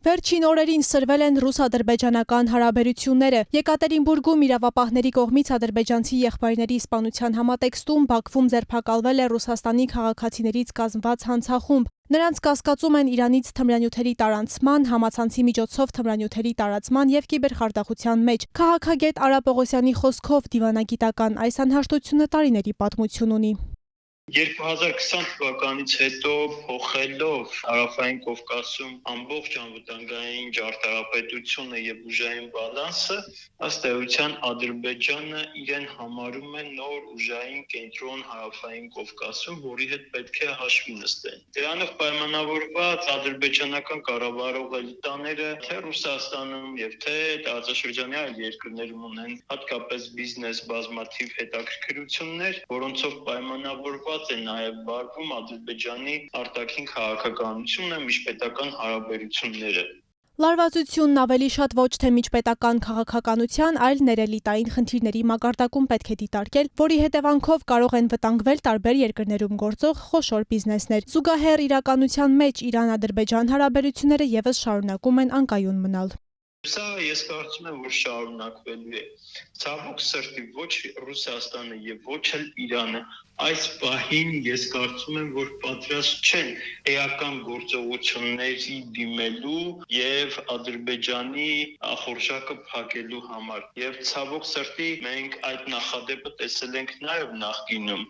Վերջին օրերին սրվել են ռուս-ադրբեջանական հարաբերությունները։ Եկատերինբուրգում իրավապահների կողմից ադրբեջանցի եղբայրների սպանության համատեքստում Բաքվում ձերբակալվել է Ռուսաստանի քաղաքացիներից կազմված հանցախումբ։ Նրանց կասկածում են Իրանից թմրանյութերի տարանցման, համացանցի միջոցով թմրանյութերի տարածման եւ կիբերխարդախության մեջ։ Քաղաքագետ Արա Պողոսյանի խոսքով դիվանագիտական այս անհաշտությունը տարիների պատմություն ունի։ 2020 թվականից հետո փոխելով Հարավային Կովկասում ամբողջ անվտանգային ճարտարապետությունը եւ ուժային բալանսը, ըստ էության Ադրբեջանը իրեն համարում է նոր ուժային կենտրոն Հարավային Կովկասում, որի հետ պետք է հաշվի նստեն։ Դրանով պայմանավորված ադրբեջանական կառավարող էլիտաները թե Ռուսաստանում եւ թե տարածաշրջանի այլ երկրներում ունեն հատկապես բիզնես բազմաթիվ հետաքրքրություններ, որոնցով պայմանավորված է նաև վարվում Ադրբեջանի արտաքին քաղաքականությունը, միջպետական հարաբերությունները։ Լարվածությունն ավելի շատ ոչ թե միջպետական քաղաքականության, այլ ներելիտային խնդիրների մակարդակում պետք է դիտարկել, որի հետևանքով կարող են վտանգվել տարբեր երկրներում գործող խոշոր բիզնեսներ։ Զուգահեռ իրականության մեջ Իրան-Ադրբեջան հարաբերությունները եւս շարունակում են անկայուն մնալ։ Սա ես կարծում եմ, որ շարունակվելու է։ Ցավոք սրտի ոչ Ռուսաստանը եւ ոչ էլ Իրանը այս պահին ես կարծում եմ, որ պատրաստ չեն էական գործողությունների դիմելու եւ Ադրբեջանի ախորժակը փակելու համար։ Եվ ցավոք սրտի մենք այդ նախադեպը տեսել ենք նաեւ նախկինում։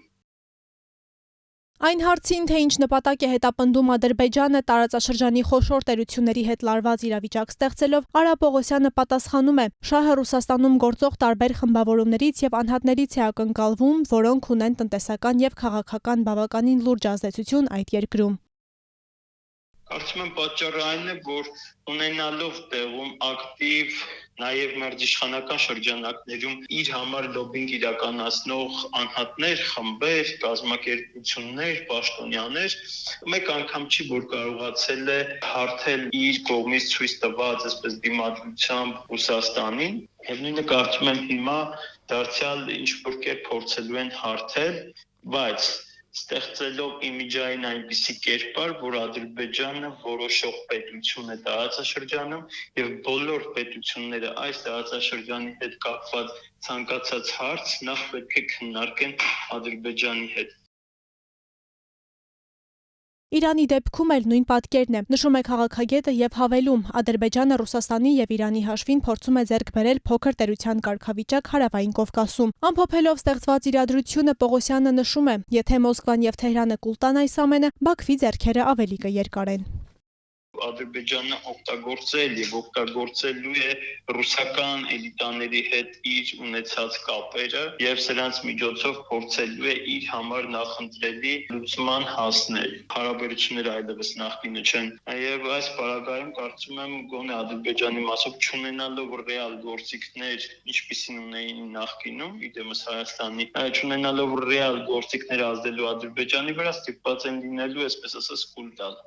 Այն հարցին, թե ինչ նպատակ է հետապնդում Ադրբեջանը տարածաշրջանի խոշոր տերությունների հետ լարված իրավիճակ ստեղծելով, Արա Պողոսյանը պատասխանում է. շահը Ռուսաստանում գործող տարբեր խմբավորումներից եւ անհատներից է ակնկալվում, որոնք ունեն տնտեսական եւ քաղաքական բավականին լուրջ ազդեցություն այդ երկրում։ Կարծում եմ պատճառը այն է, որ ունենալով տեղում ակտիվ նաև մերձիշխանական շրջանակներում իր համար լոբինգ իրականացնող անհատներ, խմբեր, կազմակերպություններ, պաշտոնյաներ, մեկ անգամ չի, որ կարողացել է հարթել իր կողմից ցույց տված այսպես դիմադրությամբ Ռուսաստանին, եւ նույնը կարծում եմ հիմա դարձյալ ինչ-որ կերպ փորձելու են հարթել, բայց ստեղծելով իմիջային այնպիսի կերպար, որ Ադրբեջանը որոշող պետություն է տարածաշրջանում եւ բոլոր պետությունները այս տարածաշրջանի հետ կապված ցանկացած հարց նախ պետք է քննարկեն Ադրբեջանի հետ։ Իրանի դեպքում էլ նույն պատկերն է, նշում է քաղաքագետը եւ հավելում. Ադրբեջանը Ռուսաստանի եւ Իրանի հաշվին փորձում է ձեռք բերել փոքր տերության կարգավիճակ Հարավային Կովկասում։ Ամփոփելով ստեղծված իրադրությունը Պողոսյանը նշում է. եթե Մոսկվան եւ Թեհրանը կուլ տան այս ամենը, Բաքվի ձեռքերը ավելի կերկարեն։ Ադրբեջանը օգտագործել եւ օգտագործելու է ռուսական էլիտաների հետ իր ունեցած կապերը եւ սրանց միջոցով փորձելու է իր համար նախընտրելի լուծման հասնել։ Հարաբերությունները այլևս նախկինը չեն եւ այս պարագայում կարծում եմ գոնե Ադրբեջանի մասով չունենալով ռեալ գործիքներ, ինչպիսին ունեին նախկինում, իդեմս Հայաստանի, չունենալով ռեալ գործիքներ ազդելու Ադրբեջանի վրա ստիպված են լինելու, այսպես ասած, կուլ տալ։